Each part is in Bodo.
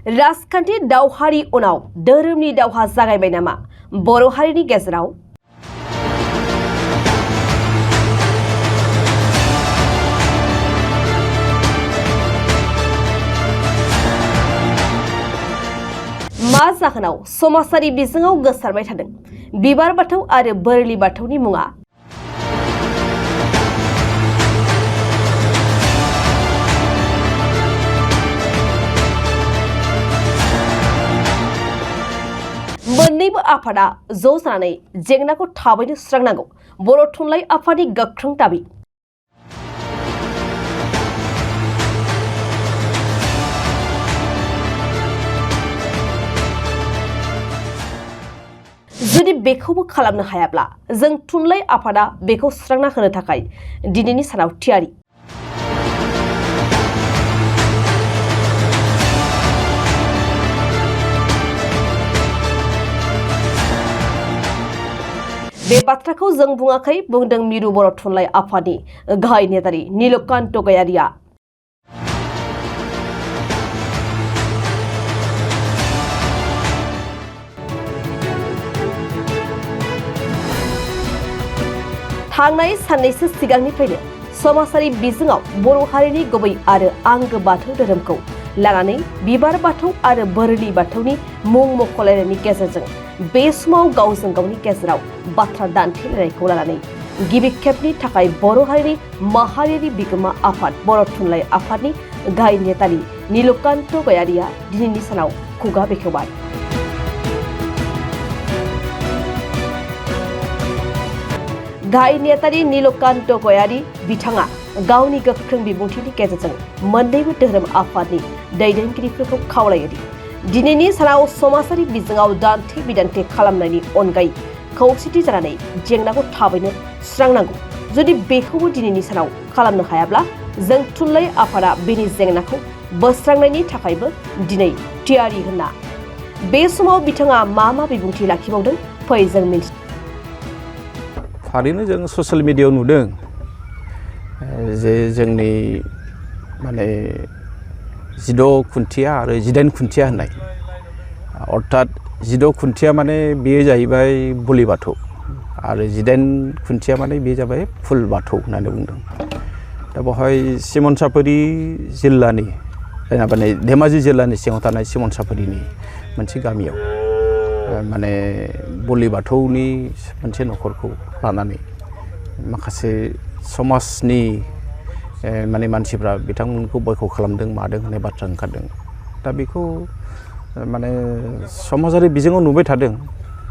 राजखान्थि दावहानि उनाव धोरोमनि दावहा जागायबाय नामा बर' हारिनि गेजेराव? मा जाहोनाव समाजारि बिजोङाव गोसारबाय थादों बिबार बाथौ आरो बोरलि बाथौनि मुङा? मोन्नैबो आफादा ज' जानानै जेंनाखौ थाबैनो सुस्रांनांगौ बर' थुनलाइ आफादनि गोख्रों दाबि। जुदि बेखौबो खालामनो हायाब्ला जों थुनलाइ आफादा बेखौ सुस्रांना होनो थाखाय दिनैनि सानाव थियारि। बे बाथ्राखौ जों बुङाखै, बुंदों मिरु बर' थुनलाइ आफादनि गाहाय नेतारि नीलकान्त गयारिया। थांनाय साननैसो सिगांनिफ्रायनो समाजारि बिजोङाव बर' हारिनि गुबै आरो आंगो बाथौ धोरोमखौ लानानै बिबार बाथौ आरो बोरलि बाथौनि मुं मख'लायनायनि गेजेरजों बे समाव गावजों गावनि गेजेराव बाथ्रा दान्थेलायनायखौ लानानै गिबि खेबनि थाखाय बर' हारिनि माहारियारि बिगोमा आफाद बर' थुनलाइ आफादनि गाहाय नेतारि नीलकान्त गयारिया दिनैनि सानाव खुगा बेखेवबाय। गाहाय नेतारि नीलकान्त गयारि बिथाङा गावनि गोख्रों बिबुंथिनि गेजेरजों मोन्नैबो धोरोम आफादनि दैदेनगिरिफोरखौ खावलायोदि दिनैनि सानाव समाजारि बिजोङाव दान्थे बिदान्थे खालामनायनि अनगायै खौसेथि जानानै जेंनाखौ थाबैनो सुस्रांनांगौ। जुदि बेखौबो दिनैनि सानाव खालामनो हायाब्ला जों थुनलाइ आफादा बेनि जेंनाखौ बोस्रांनायनि थाखायबो दिनै थियारि होनना। बे समाव बिथाङा मा बिबुंथि लाखिबावदों फै जों मिन्थि। थारैनो जों ससियेल मिडियायाव नुदों जे जोंनि माने 16 खुन्थिया आरो 18 खुन्थिया होननाय, अर्थात 16 खुन्थिया माने बेयो जाहैबाय बोलि बाथौ आरो 18 खुन्थिया माने बे जाबाय फुल बाथौ होननानै बुंदों। दा बेवहाय सिमनसाफुरि जिल्लानि माने धेमाजि जिल्लानि सिङाव थानाय सिमनसाफुरिनि मोनसे गामियाव माने बोलि बाथौनि मोनसे न'खरखौ लानानै माखासे समाजनि माने मानसिफ्रा बिथांमोनखौ बयकट खालामदों मादों होननाय बाथ्रा ओंखारदों। दा बेखौ माने समाजारि बिजोङाव नुबाय थादों,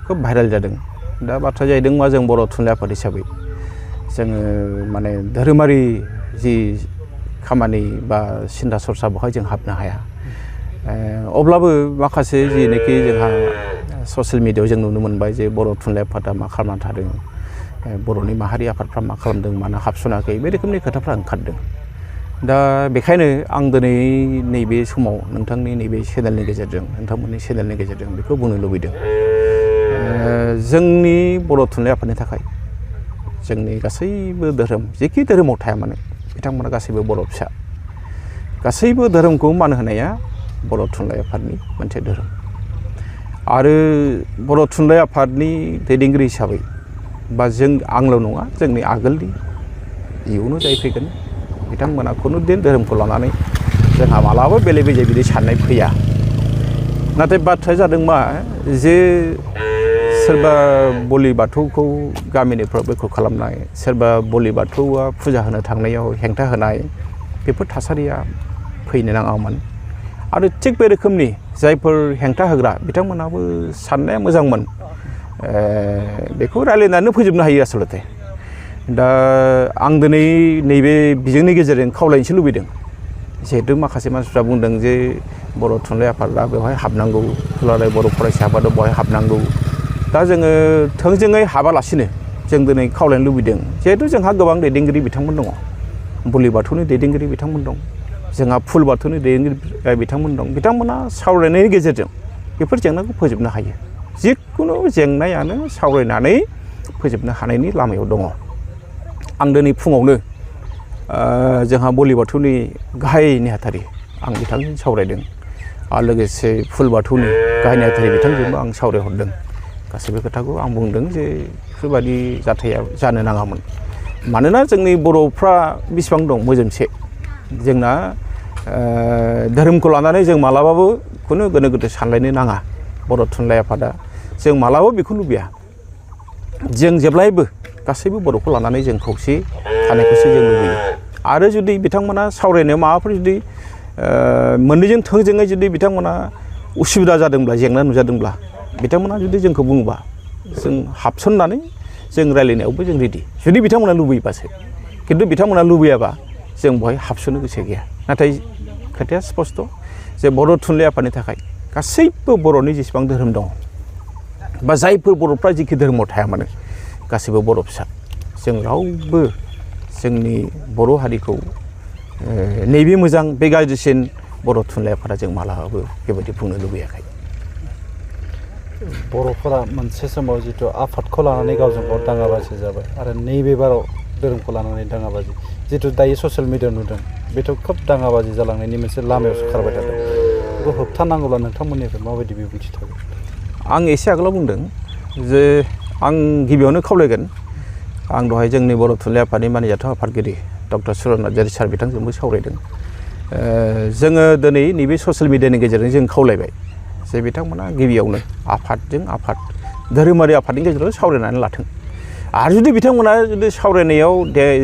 खोब भाइरेल जादों। दा बाथ्रा जाहैदों मा, जों बर' थुनलाइ आफाद हिसाबै जोङो माने धोरोमारि जि खामानि बा सिन्था सरसा बेवहाय जों हाबनो हाया। अब्लाबो माखासे जिनेखि जोंहा ससियेल मिडियायाव जों नुनो मोनबाय जे बर' थुनलाइ आफादा मा खालामना थादों, बर'नि माहारि आफादफ्रा मा खालामदों, मानो हाबसनाखै, बे रोखोमनि खोथाफ्रा ओंखारदों। दा बेखायनो आं दिनै नैबे समाव नोंथांनि नैबे चेनेलनि गेजेरजों, नोंथांमोननि चेनेलनि गेजेरजों बेखौ बुंनो लुबैदों, जोंनि बर' थुनलाइ आफादनि थाखाय जोंनि गासैबो धोरोम जेखि धोरोमाव थाया मानो बिथांमोना गासैबो बर' फिसा, गासैबो धोरोमखौ मान होनाया बर' थुनलाइ आफादनि मोनसे धोरोम। आरो बर' थुनलाइ आफादनि दैदेनगिरि हिसाबै बा जों आंल' नङा, जोंनि आगोलनि इयुनाव जाय फैगोन बिथांमोना खुनु दिन धोरोमखौ लानानै जोंहा मालाबा बेले बेजे बिदि साननाय फैया। नाथाय बाथ्राया जादों मा, जे सोरबा बोलि बाथौखौ गामिनिफ्राव बयकट खालामनाय, सोरबा बोलि बाथौआ फुजा होनो थांनायाव हेंथा होनाय, बेफोर थासारिया फैनो नाङामोन। आरो थिग बे रोखोमनि जायफोर हेंथा होग्रा बिथांमोनाबो साननाया मोजांमोन, बेखौ रायलायनानै फोजोबनो हायो आसलते। दा आं दिनै नैबे बिजोंनि गेजेरजों खावलायनोसो लुबैदों, जिहेतु माखासे मानसिफ्रा बुंदों जे बर' थुनलाइ आफादा बेवहाय हाबनांगौ, दुलाराय बर' फरायसा आफादा बेवहाय हाबनांगौ। दा जोङो थोंजोङै हाबालासिनो जों दिनै खावलायनो लुबैदों, जिहेतु जोंहा गोबां दैदेनगिरि बिथांमोन दङ, बोलि बाथौनि दैदेनगिरि बिथांमोन दं, जोंहा फुल बाथौनि दैदेनगिरि बिथांमोन दं। बिथांमोना सावरायनायनि गेजेरजों बेफोर जेंनाखौ फोजोबनो हायो। जिखुनु जेंनायानो सावरायनानै फोजोबनो हानायनि लामायाव दङ। आं दिनै फुङावनो जोंहा बोलि बाथौनि गाहाय नेहाथारि आं बिथांजों सावरायदों आरो लोगोसे फुलबाथौनि गाहाय नेहाथारि बिथांजोंबो आं सावरायहरदों गासैबो खोथाखौ आं बुंदों जे बेफोरबायदि जाथाया जानो नाङामोन मानोना जोंनि बर'फ्रा बेसेबां दं मोजोमसे जोंना धोरोमखौ लानानै जों मालाबाबो खुनु गोनो गोथो सानलायनो नाङा बर' थुनलाइ आफादा जों मालाबाबो बेखौ लुबैया जों जेब्लायबो गासैबो बर'खौ लानानै जों खौसे थानायखौसो जों लुबैयो आरो जुदि बिथांमोना सावरायनायाव माबाफोर जुदि मोननैजों थोंजोङै जुदि बिथांमोना उसुबिदा जादोंब्ला जेंना नुजादोंब्ला बिथांमोना जुदि जोंखौ बुङोबा जों हाबसननानै जों रायलायनायावबो जों रेडि जुदि बिथांमोना लुबैबासो खिन्थु बिथांमोना लुबैयाबा जों बेवहाय हाबसननो गोसो गैया नाथाय खोथाया स्पस्त जे बर' थुनलाइ आफादनि थाखाय गासैबो बर'नि जेसेबां धोरोम दङ बा जायफोर बर'फ्रा जिखि धोरोमाव थाया मानो गासैबो बर' फिसा जों रावबो जोंनि बर' हारिखौ नैबे मोजां बे गाज्रिसिन बर' थुनलाइ आफादा जों मालाबाबो बेबायदि बुंनो लुबैयाखै बर'फोरा मोनसे समाव जिथु आफादखौ लानानै गावजों गाव दाङाबाजि जाबाय आरो नैबे बाराव धोरोमखौ लानानै दाङाबाजि जिथु दायो ससियेल मिडियायाव नुदों बेथ' खोब दाङाबाजि जालांनायनि मोनसे लामायावसो खारबाय थादों बेखौ होबथानांगौब्ला नोंथांमोननिफ्राय माबायदि बिबुंथि थागोन आं एसे आगोलाव बुंदों जे आं गिबियावनो खावलायगोन आं दहाय जोंनि बर' थुनलाइ आफादनि मानिजाथाव आफादगिरि डक्टर सुरन नार्जारि सार बिथांजोंबो सावरायदों जोङो दिनै नैबे ससियेल मिडियानि गेजेरजों जों खावलायबाय जे बिथांमोना गिबियावनो आफादजों आफाद धोरोमारि आफादनि गेजेराव सावरायनानै लाथों आरो जुदि बिथांमोना जुदि सावरायनायाव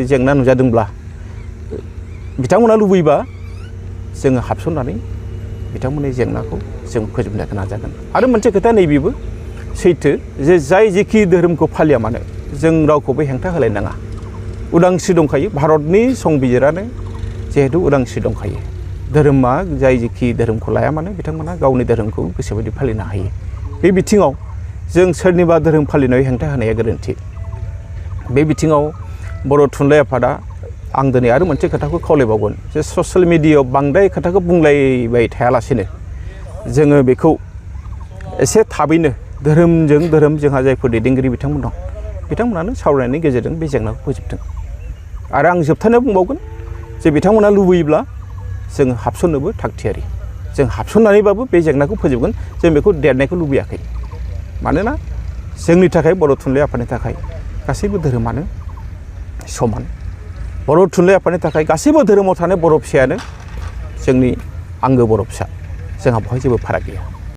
जेंना नुजादोंब्ला बिथांमोना लुबैबा जोङो हाबसननानै बिथांमोननि जेंनाखौ जों फोजोबनो नाजागोन आरो मोनसे खोथा नैबेबो सैथो जे जाय जेखि धोरोमखौ फालिया मानो जों रावखौबो हेंथा होलायनाङा उदांस्रि दंखायो भारतनि संबिजिरानो जिहेतु उदांस्रि दंखायो धोरोमा जाय जेखि धोरोमखौ लाया मानो बिथांमोना गावनि धोरोमखौ गोसोबायदि फालिनो हायो बे बिथिङाव जों सोरनिबा धोरोम फालिनायाव हेंथा होनाया गोरोन्थि बे बिथिङाव बर' थुनलाइ आफादा आं दिनै आरो मोनसे खोथाखौ खावलायबावगोन जे ससियेल मिडियायाव बांद्राय खोथाखौ बुंलायबाय थायालासेनो जोङो बेखौ एसे थाबैनो धोरोमजों धोरोम जोंहा जायफोर दैदेनगिरि बिथांमोन दं बिथांमोनानो सावरायनायनि गेजेरजों बे जेंनाखौ फोजोबथों आरो आं जोबथारनायाव बुंबावगोन जे बिथांमोना लुबैयोब्ला जों हाबसननोबो थागथियारि जों हाबसननानैबाबो बे जेंनाखौ फोजोबगोन जों बेखौ देरनायखौ लुबैयाखै मानोना जोंनि थाखाय बर' थुनलाइ आफादनि थाखाय गासैबो धोरोमानो समान बर' थुनलाइ आफादनि थाखाय गासैबो धोरोमाव थानाय बर' फिसायानो जोंनि आंगो बर' फिसा जोंहा बेवहाय जेबो फाराग गैया